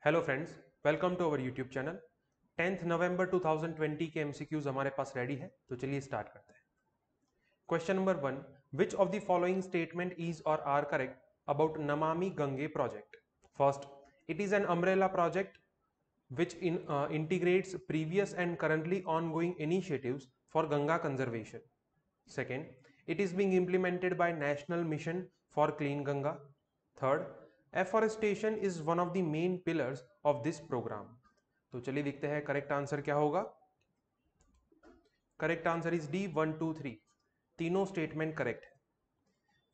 Hello friends, welcome to our YouTube channel. 10th नवंबर 2020 के MCQs हमारे पास रेडी है, तो चलिए स्टार्ट करते हैं। Question number 1, which of the following statement is or are correct about Namami Gange project? First, it is an umbrella project which integrates previous and currently ongoing initiatives for Ganga conservation. Second, it is being implemented by National Mission for Clean Ganga. Third, afforestation is one of the main pillars of this program. तो चलिए देखते हैं correct answer क्या होगा। Correct answer is D 1, 2, 3, तीनों statement correct है।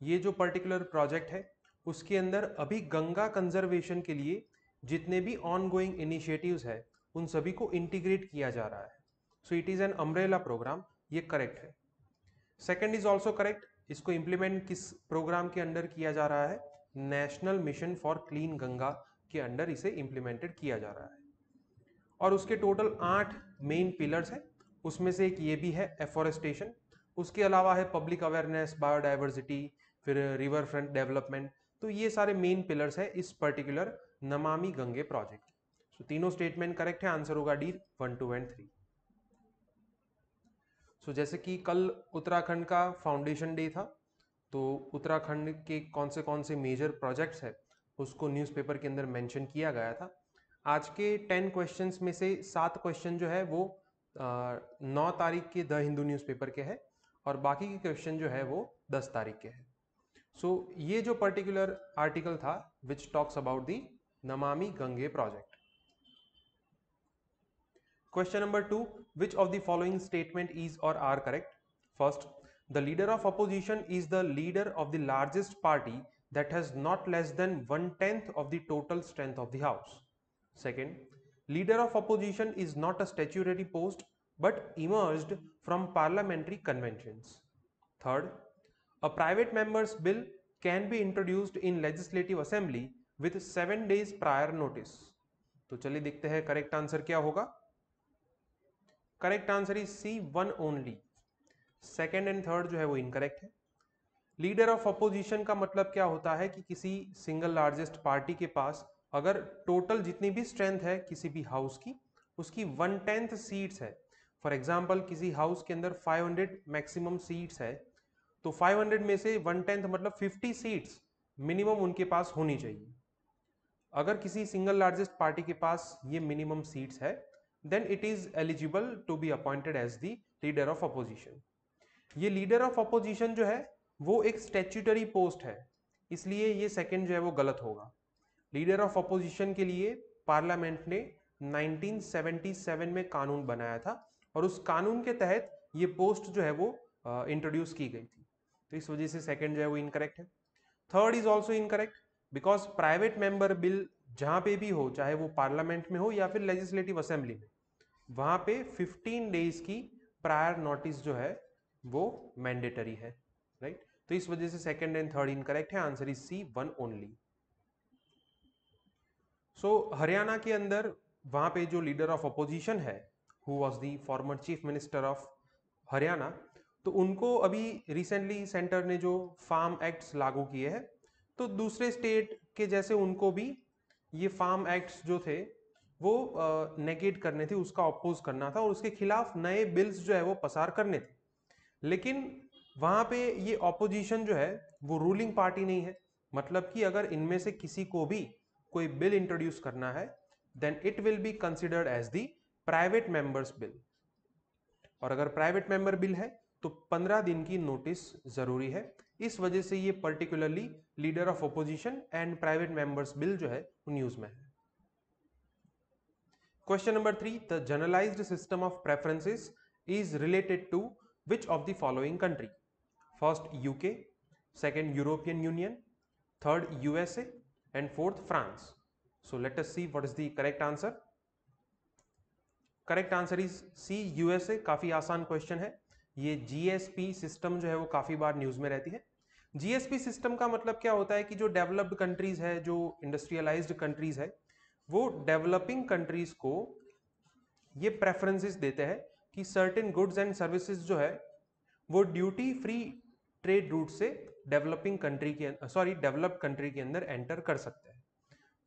ये जो पर्टिकुलर प्रोजेक्ट है उसके अंदर अभी गंगा कंजर्वेशन के लिए जितने भी ऑन गोइंग इनिशिएटिव्स है उन सभी को इंटीग्रेट किया जा रहा है। So it is an umbrella programme, ये करेक्ट है। सेकंड इज ऑल्सो करेक्ट, इसको इंप्लीमेंट किस प्रोग्राम के अंडर किया जा रहा है? National Mission for Clean Ganga के अंडर इसे इंप्लीमेंटेड किया जा रहा है। और उसके टोटल 8 मेन पिलर्स हैं, उसमें से एक ये भी है एफोरेस्टेशन। उसके अलावा है पब्लिक अवेयरनेस, बायोडाइवर्सिटी, फिर रिवर फ्रंट डेवलपमेंट। तो ये सारे मेन पिलर्स है इस पर्टिकुलर नमामि गंगे प्रोजेक्ट। तो तीनों स्टेटमेंट करेक्ट है, आंसर होगा डी 1, 2 एंड 3। सो जैसे कि कल उत्तराखंड का फाउंडेशन डे था, तो उत्तराखंड के कौन से मेजर प्रोजेक्ट्स है उसको न्यूज़पेपर के अंदर मेंशन किया गया था। आज के 10 क्वेश्चंस में से 7 क्वेश्चन जो है वो 9 तारीख के द हिंदू न्यूज़पेपर के हैं और बाकी के क्वेश्चन जो है वो 10 तारीख के हैं। सो ये जो पर्टिकुलर आर्टिकल था which talks about the Namami Gange project. Question number 2, which of the following statement is or are correct? First, the leader of opposition is the leader of the largest party that has not less than 1/10 of the total strength of the house. Second, leader of opposition is not a statutory post but emerged from parliamentary conventions. Third, a private member's bill can be introduced in legislative assembly with 7 days prior notice. तो चलिए देखते हैं correct answer क्या होगा। Correct answer is C 1 only. Second and third जो है वो incorrect है। लीडर ऑफ अपोजिशन का मतलब क्या होता है कि किसी सिंगल लार्जेस्ट पार्टी के पास अगर टोटल जितनी भी स्ट्रेंथ है किसी भी हाउस की उसकी 1/10 सीट्स है। फॉर एग्जाम्पल किसी हाउस के अंदर 500 मैक्सिमम सीट्स है, तो 500 में से 1/10 मतलब 50 सीट्स मिनिमम उनके पास होनी चाहिए। अगर किसी सिंगल लार्जेस्ट पार्टी के पास ये मिनिमम सीट्स है then it is eligible to be appointed as the leader of opposition. ये लीडर ऑफ अपोजिशन जो है वो एक स्टैट्यूटरी पोस्ट है, इसलिए ये सेकंड जो है वो गलत होगा। लीडर ऑफ अपोजिशन के लिए पार्लियामेंट ने 1977 में कानून बनाया था और उस कानून के तहत ये पोस्ट जो है वो इंट्रोड्यूस की गई थी, तो इस वजह से सेकंड जो है वो इनकरेक्ट है। Third is also incorrect because private member bill जहां पे भी हो, चाहे वो पार्लियामेंट में हो या फिर लेजिस्लेटिव असेंबली में, वहां पे 15 डेज की प्रायर नोटिस जो है वो मैंडेटरी है, राइट। तो इस वजह से सेकंड एंड थर्ड इनकरेक्ट है, आंसर इज सी 1 ओनली। सो हरियाणा के अंदर वहां पे जो लीडर ऑफ अपोजिशन है who was the former chief minister of Haryana, तो उनको अभी रिसेंटली सेंटर ने जो फार्म एक्ट्स लागू किए हैं, तो दूसरे स्टेट के जैसे उनको भी ये फार्म एक्ट्स जो थे वो नेगेट करने थे, उसका अपोज करना था और उसके खिलाफ नए बिल्स जो है वो पसार करने थे। लेकिन वहां पे ये ऑपोजिशन जो है वो रूलिंग पार्टी नहीं है, मतलब कि अगर इनमें से किसी को भी कोई बिल इंट्रोड्यूस करना है then it will be considered as the private member's bill. और अगर प्राइवेट मेंबर बिल है तो 15 दिन की नोटिस जरूरी है। इस वजह से ये particularly leader of opposition and private member's bill जो है वो न्यूज में है। Question number 3, the generalized system of preferences is related to which of the following country? First UK, second European Union, third USA and fourth France. So let us see what is the correct answer. Correct answer is C USA. काफी आसान question है। ये GSP system जो है वो काफी बार news में रहती है। जीएसपी सिस्टम का मतलब क्या होता है कि जो डेवलप्ड कंट्रीज है, जो इंडस्ट्रियलाइज्ड कंट्रीज है, वो डेवलपिंग कंट्रीज को ये प्रेफरेंसेस देते हैं कि सर्टेन गुड्स एंड सर्विसेज जो है वो ड्यूटी फ्री ट्रेड रूट से डेवलप्ड कंट्री के अंदर एंटर कर सकते हैं।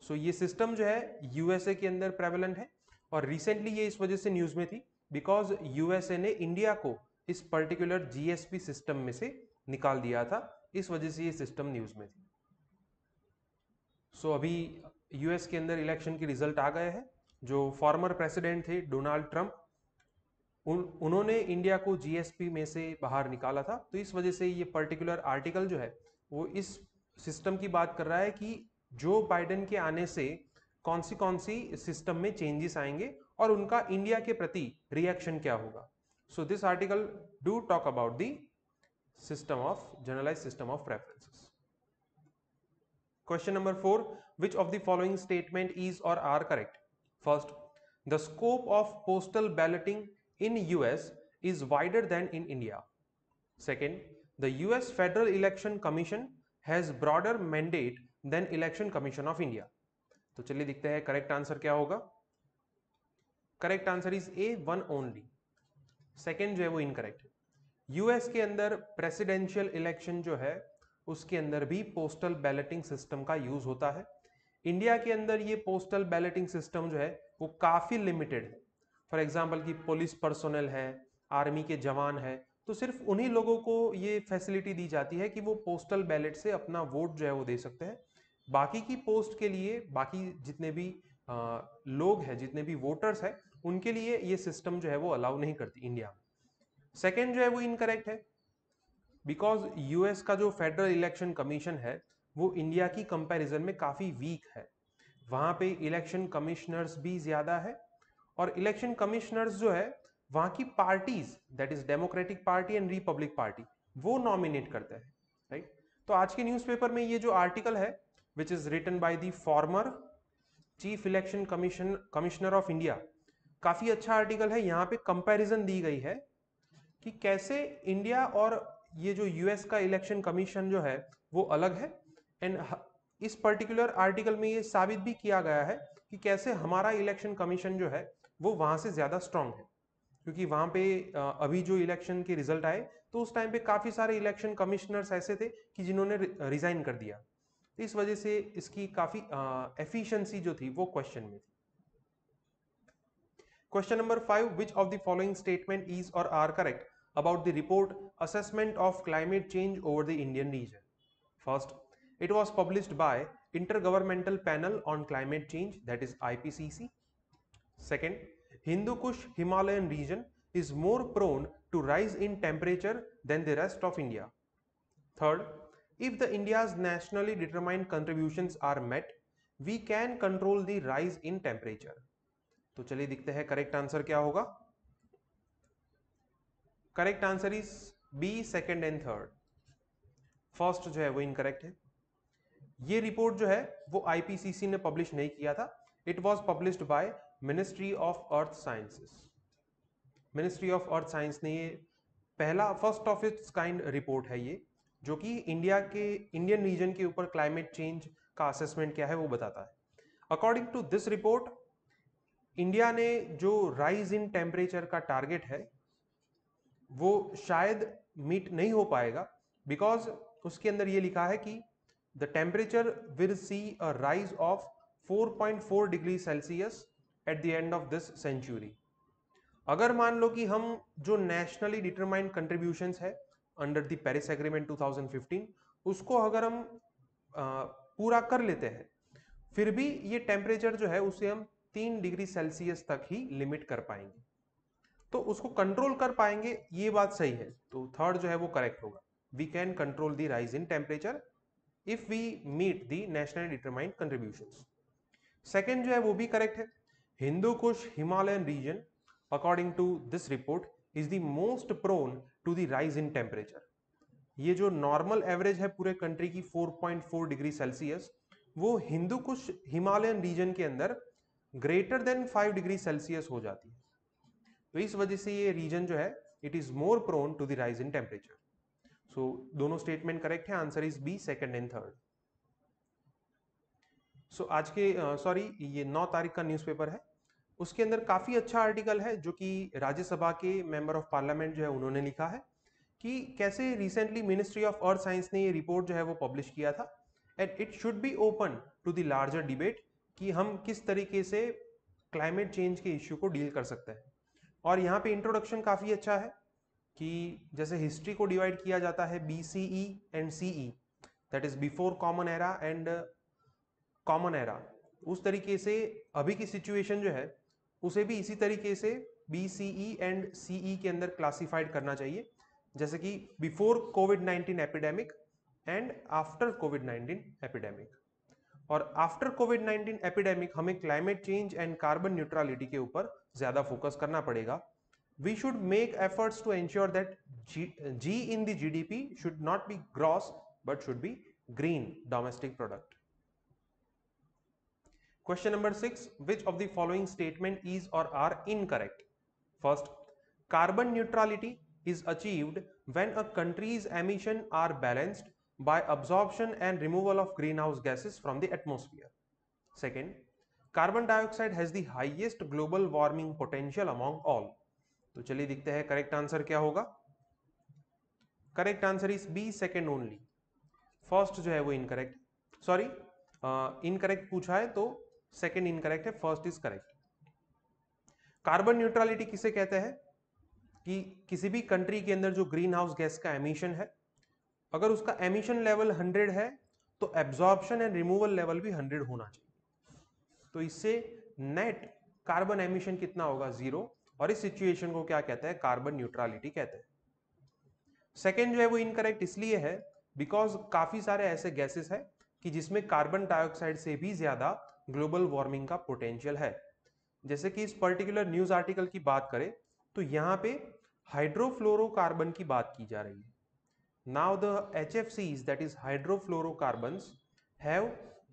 सो ये सिस्टम जो है यूएसए के अंदर प्रेवलेंट है और रिसेंटली ये इस वजह से न्यूज में थी बिकॉज यूएसए ने इंडिया को इस पर्टिकुलर जीएसपी सिस्टम में से निकाल दिया था, इस वजह से ये सिस्टम न्यूज में थी। सो अभी यूएस के अंदर इलेक्शन की रिजल्ट आ गए हैं। जो फॉर्मर प्रेसिडेंट थे डोनाल्ड ट्रंप, उन्होंने इंडिया को जीएसपी में से बाहर निकाला था, तो इस वजह से ये पर्टिकुलर आर्टिकल जो है वो इस सिस्टम की बात कर रहा है कि जो बाइडेन के आने से कौन सी सिस्टम में चेंजेस आएंगे और उनका इंडिया के प्रति रिएक्शन क्या होगा। So this article do talk about the system of generalised system of preferences. Question number 4. Which of the following statement is or are correct? First, the scope of postal balloting in US is wider than in India. Second, the US Federal Election Commission has broader mandate than Election Commission of India. तो चलिए देखते हैं correct answer क्या होगा। Correct answer is a, one only. Second जो है वो incorrect है। यूएस के अंदर प्रेसिडेंशियल इलेक्शन जो है उसके अंदर भी पोस्टल बैलेटिंग सिस्टम का यूज होता है। इंडिया के अंदर ये पोस्टल बैलेटिंग सिस्टम जो है वो काफी लिमिटेड है। फॉर एग्जांपल कि पुलिस पर्सोनल है, आर्मी के जवान है, तो सिर्फ उन्हीं लोगों को ये फैसिलिटी दी जाती है कि वो पोस्टल बैलेट से अपना वोट जो है वो दे सकते हैं। बाकी की पोस्ट के लिए बाकी जितने भी लोग हैं, जितने भी वोटर्स हैं, उनके लिए ये सिस्टम जो है वो अलाउ नहीं करती इंडिया में। सेकेंड जो है वो इनकरेक्ट है बिकॉज यूएस का जो फेडरल इलेक्शन कमीशन है वो इंडिया की कंपैरिजन में काफी वीक है। वहां पे इलेक्शन कमिश्नर्स भी ज्यादा है और इलेक्शन कमिश्नर्स जो है वहां की parties, that is democratic party and Republic party, वो नॉमिनेट करते हैं, राइट। तो आज के न्यूज़पेपर में ये जो आर्टिकल है which is written by the former chief election commissioner of India, काफी अच्छा आर्टिकल है। यहाँ पे कंपैरिजन दी गई है कि कैसे इंडिया और ये जो यूएस का इलेक्शन कमीशन जो है वो अलग है। एंड इस पर्टिकुलर आर्टिकल में ये साबित भी किया गया है कि कैसे हमारा इलेक्शन कमीशन जो है वो वहां से ज्यादा स्ट्रांग है, क्योंकि वहां पे अभी जो इलेक्शन के रिजल्ट आए तो उस टाइम पे काफी सारे इलेक्शन कमिश्नर्स ऐसे थे कि जिन्होंने रिजाइन कर दिया। तो इस वजह से इसकी काफी एफिशिएंसी जो थी वो क्वेश्चन में थी। Question number 5. Which of the following statement is or are correct about the report Assessment of Climate Change over the Indian Region? First, it was published by Intergovernmental Panel on Climate Change, that is IPCC. Second, Hindu Kush Himalayan region is more prone to rise in temperature than the rest of India. Third, if the India's nationally determined contributions are met, we can control the rise in temperature. तो चलिए दिखते हैं correct answer क्या होगा। Correct answer is B, second and third. First जो है वो incorrect है। ये रिपोर्ट जो है वो आईपीसीसी ने पब्लिश नहीं किया था, it was published by ministry of earth sciences. Ministry of earth science ने ये पहला first of its kind report है ये, जो कि इंडियन रीजन के ऊपर क्लाइमेट चेंज का असेसमेंट क्या है वो बताता है। According to this report, India ने जो राइज इन टेम्परेचर का टारगेट है वो शायद मीट नहीं हो पाएगा, बिकॉज उसके अंदर ये लिखा है कि the temperature will see a rise of 4.4 degree Celsius at the end of this century. अगर मान लो कि हम जो नेशनली डिटरमाइंड कंट्रीब्यूशंस है अंडर द पेरिस एग्रीमेंट 2015 उसको अगर हम पूरा कर लेते हैं, फिर भी ये टेम्परेचर जो है उसे हम 3 डिग्री सेल्सियस तक ही लिमिट कर पाएंगे, तो उसको कंट्रोल कर पाएंगे, ये बात सही है। तो थर्ड जो है वो करेक्ट होगा, we can control the rise in temperature if we meet the nationally determined contributions. Second जो है वो भी करेक्ट है। Hindu Kush Himalayan region according to this report is the most prone to the rise in temperature. ये जो normal average है पूरे country की 4.4 डिग्री सेल्सियस, वो हिंदू कुश हिमालयन रीजन के अंदर ग्रेटर देन 5 डिग्री सेल्सियस हो जाती है। तो इस वजह से ये रीजन जो है it is more prone to the rise in temperature. So दोनों स्टेटमेंट करेक्ट है, answer is B, second and third. So आज के ये 9 तारीख का न्यूज़पेपर है, उसके अंदर काफी अच्छा आर्टिकल है जो कि राज्यसभा के मेंबर ऑफ पार्लियामेंट जो है उन्होंने लिखा है कि कैसे recently ministry of earth science ने ये रिपोर्ट जो है वो पब्लिश किया था and it should be open to the larger debate कि हम किस तरीके से क्लाइमेट चेंज के इश्यू को डील कर सकते हैं। और यहाँ पे इंट्रोडक्शन काफ़ी अच्छा है कि जैसे हिस्ट्री को डिवाइड किया जाता है BCE and CE, that is before common era and common era, उस तरीके से अभी की सिचुएशन जो है उसे भी इसी तरीके से BCE एंड CE के अंदर क्लासिफाइड करना चाहिए, जैसे कि बिफोर कोविड-19 एपिडेमिक एंड आफ्टर कोविड-19 एपिडेमिक। और आफ्टर कोविड-19 एपिडेमिक हमें climate change and carbon neutrality के ऊपर ज्यादा फोकस करना पड़ेगा। We should make efforts to ensure that G in the GDP should not be gross but should be green domestic product. Question number 6, which of the following statement is or are incorrect? First, carbon neutrality is achieved when a country's emissions are balanced by absorption and removal of greenhouse gases from the atmosphere. Second, carbon dioxide has the highest global warming potential among all. तो चलिए देखते हैं correct answer क्या होगा। Correct answer is B, second only. First जो है वो incorrect, sorry incorrect पूछा है तो सेकेंड इनकरेक्ट है, first is correct. Carbon neutrality किसे कहते हैं कि किसी भी कंट्री के अंदर जो ग्रीन हाउस गैस का एमिशन है, अगर उसका एमिशन लेवल 100 है तो एब्जॉर्प्शन एंड रिमूवल लेवल भी 100 होना चाहिए। तो इससे नेट कार्बन एमिशन कितना होगा, 0, और इस सिचुएशन को क्या कहते हैं, कार्बन न्यूट्रलिटी कहते हैं। सेकेंड जो है वो इनकरेक्ट इसलिए है बिकॉज काफी सारे ऐसे गैसेस है कि जिसमें कार्बन डाइऑक्साइड से भी ज्यादा ग्लोबल वार्मिंग का पोटेंशियल है। जैसे कि इस पर्टिकुलर न्यूज आर्टिकल की बात करें तो यहाँ पे हाइड्रोफ्लोरोकार्बन की बात की जा रही है। Now the HFCs, that is hydrofluorocarbons, have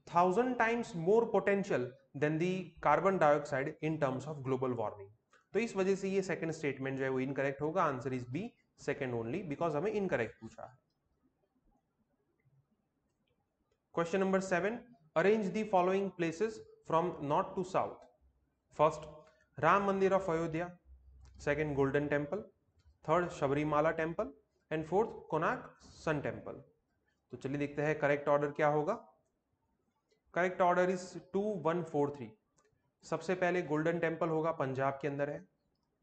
1000 times more potential than the carbon dioxide in terms of global warming. तो इस वजह से ये सेकंड स्टेटमेंट जो है वो इनकरेक्ट होगा। Answer is B, second only, because हमें इनकरेक्ट पूछा है। Question number 7, arrange the following places from north to south. First, Ram Mandir of Ayodhya, second golden temple, third Sabarimala temple and fourth Konark sun temple. तो चलिए देखते हैं करेक्ट ऑर्डर क्या होगा। Correct order is 2 1 4 3। सबसे पहले गोल्डन टेम्पल होगा, पंजाब के अंदर है,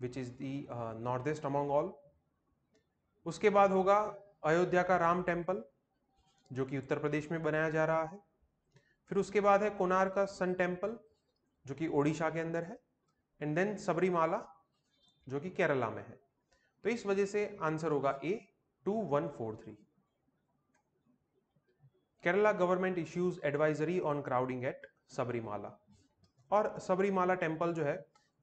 which is the north east among all. उसके बाद होगा अयोध्या का राम टेम्पल जो कि उत्तर प्रदेश में बनाया जा रहा है। फिर उसके बाद है कोणार्क का सन टेम्पल जो कि ओडिशा के अंदर है, एंड देन सबरीमाला जो कि केरला में है। तो इस वजह से आंसर होगा A, 2 1 4 3। Kerala government issues advisory on crowding at Sabarimala, और सबरीमाला टेम्पल जो है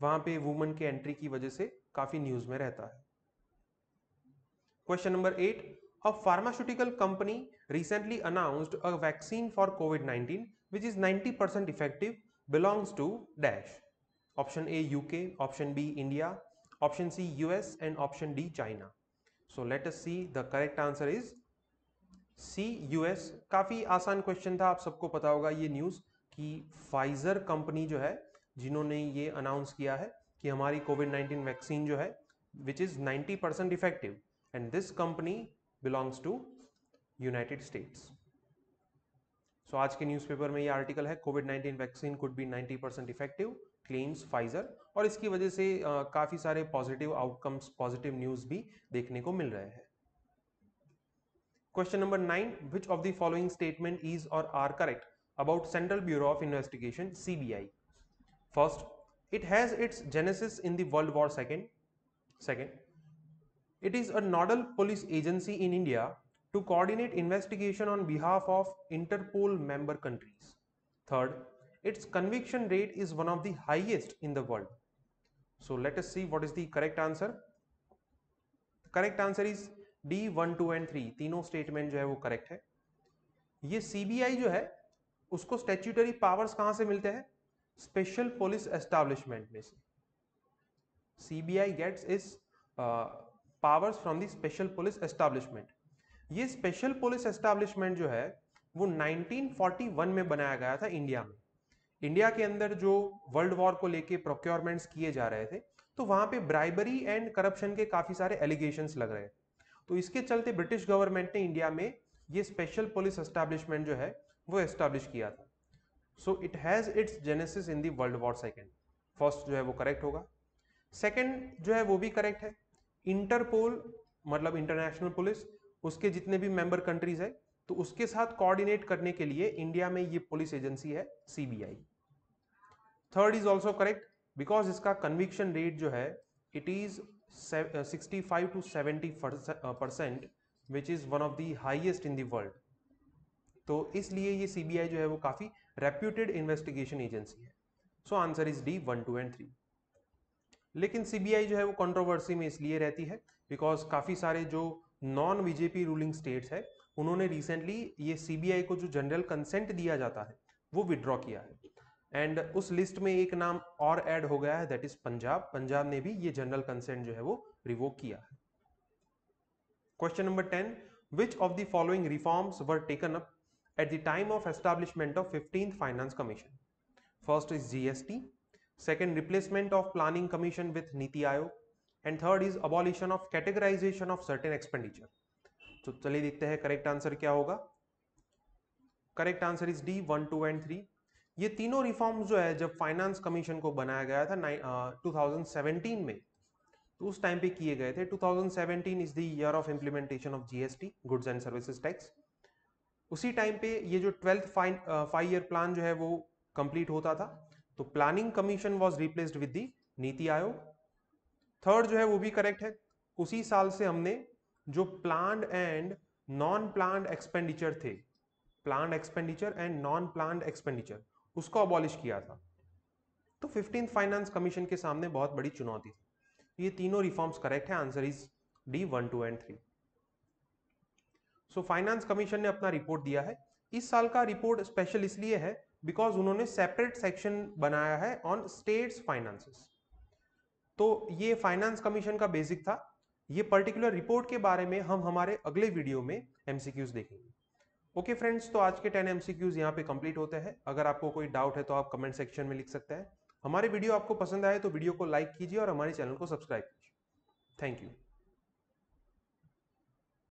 वहां पे वुमेन के एंट्री की वजह से काफी न्यूज में रहता है। Question number 8, a pharmaceutical company recently announced a vaccine for COVID-19 which is 90% effective, belongs to dash. Option A UK, option B India, option C US and option D China. So let us see, the correct answer is C US। काफी आसान question था, आप सबको पता होगा ये news कि Pfizer company जो है जिन्होंने ये अनाउंस किया है कि हमारी कोविड-19 वैक्सीन जो है which is 90% effective, and this company belongs to United States. So आज के न्यूज़पेपर में ये आर्टिकल है, कोविड-19 vaccine could be 90% effective, claims Pfizer, और इसकी वजह से काफी सारे पॉजिटिव आउटकम्स, पॉजिटिव न्यूज भी देखने को मिल रहे हैं। Question number 9, which of the following statement is or are correct about central bureau of investigation CBI? First, it has its genesis in the World War II. Second, it is a nodal police agency in India to coordinate investigation on behalf of Interpol member countries. Third, its conviction rate is one of the highest in the world. So let us see what is the correct answer. The correct answer is D 1 2 and 3, तीनों statement जो है वो correct है। ये CBI जो है उसको statutory powers कहां से मिलते हैं, स्पेशल पुलिस एस्टैब्लिशमेंट में से। CBI गेट्स इस powers from the special police establishment. ये स्पेशल पुलिस एस्टैब्लिशमेंट जो है वो 1941 में बनाया गया था इंडिया में। इंडिया के अंदर जो वर्ल्ड वॉर को लेके प्रोक्योरमेंट्स किए जा रहे थे तो वहां पे ब्राइबरी एंड करप्शन के काफी सारे एलिगेशंस लग रहे थे। तो इसके चलते ब्रिटिश गवर्नमेंट ने इंडिया में ये स्पेशल पुलिस एस्टैब्लिशमेंट जो है वो एस्टैब्लिश किया था। So it has its genesis in the world war second. First जो है वो करेक्ट होगा। सेकेंड जो है वो भी करेक्ट है। इंटरपोल मतलब इंटरनेशनल पुलिस, उसके जितने भी मेंबर कंट्रीज है तो उसके साथ कोऑर्डिनेट करने के लिए इंडिया में ये पुलिस एजेंसी है CBI. Third is also correct because इसका कन्विक्शन रेट जो है it is 65 to 70% which is one of the highest in the world. तो इसलिए ये सीबीआई जो है वो काफी रेप्यूटेड इन्वेस्टिगेशन एजेंसी है। So answer is D 1, 2 and 3। लेकिन सीबीआई जो है वो कंट्रोवर्सी में इसलिए रहती है बिकॉज काफी सारे जो नॉन बीजेपी रूलिंग स्टेट्स है उन्होंने रिसेंटली ये सीबीआई को जो जनरल कंसेंट दिया जाता है वो विड्रॉ किया है। एंड उस लिस्ट में एक नाम और ऐड हो गया है, दैट इज पंजाब। पंजाब ने भी ये जनरल कंसेंट जो है वो रिवोक किया है। Question number 10, which of the following reforms were taken up at the time of establishment of 15th Finance Commission? First is GST, second replacement of Planning Commission with Niti Aayog, and third is abolition of categorization of certain expenditure. तो चलिए देखते हैं correct answer क्या होगा। Correct answer is D 1, 2 and 3। ये तीनों reforms जो है जब फाइनेंस कमीशन को बनाया गया था 2017 में तो उस टाइम पे किए गए थे। 2017 is the year of implementation of GST, goods and services tax. उसी टाइम पे ये जो 12th 5 ईयर प्लान जो है वो कंप्लीट होता था। तो planning commission was replaced with the NITI Aayog. Third जो है वो भी करेक्ट है। उसी साल से हमने जो planned and non planned expenditure थे, planned expenditure and non planned expenditure, उसको अबॉलिश किया था। तो 15th फाइनेंस कमीशन के सामने बहुत बड़ी चुनौती थी। ये तीनों रिफॉर्म्स करेक्ट है। Answer is D 1, 2 and 3। So finance commission ने अपना रिपोर्ट दिया है। इस साल का रिपोर्ट स्पेशल इसलिए है बिकॉज उन्होंने सेपरेट सेक्शन बनाया है ऑन स्टेट्स फाइनेंसेस। तो ये फाइनेंस कमीशन का बेसिक था। ये पर्टिकुलर रिपोर्ट के बारे में हम हमारे अगले वीडियो में एमसीक्यूज देखेंगे। ओके फ्रेंड्स, तो आज के 10 एमसीक्यूज यहाँ पे कंप्लीट होते हैं। अगर आपको कोई डाउट है तो आप कमेंट सेक्शन में लिख सकते हैं। हमारे वीडियो आपको पसंद आए तो वीडियो को लाइक कीजिए और हमारे चैनल को सब्सक्राइब कीजिए। Thank you.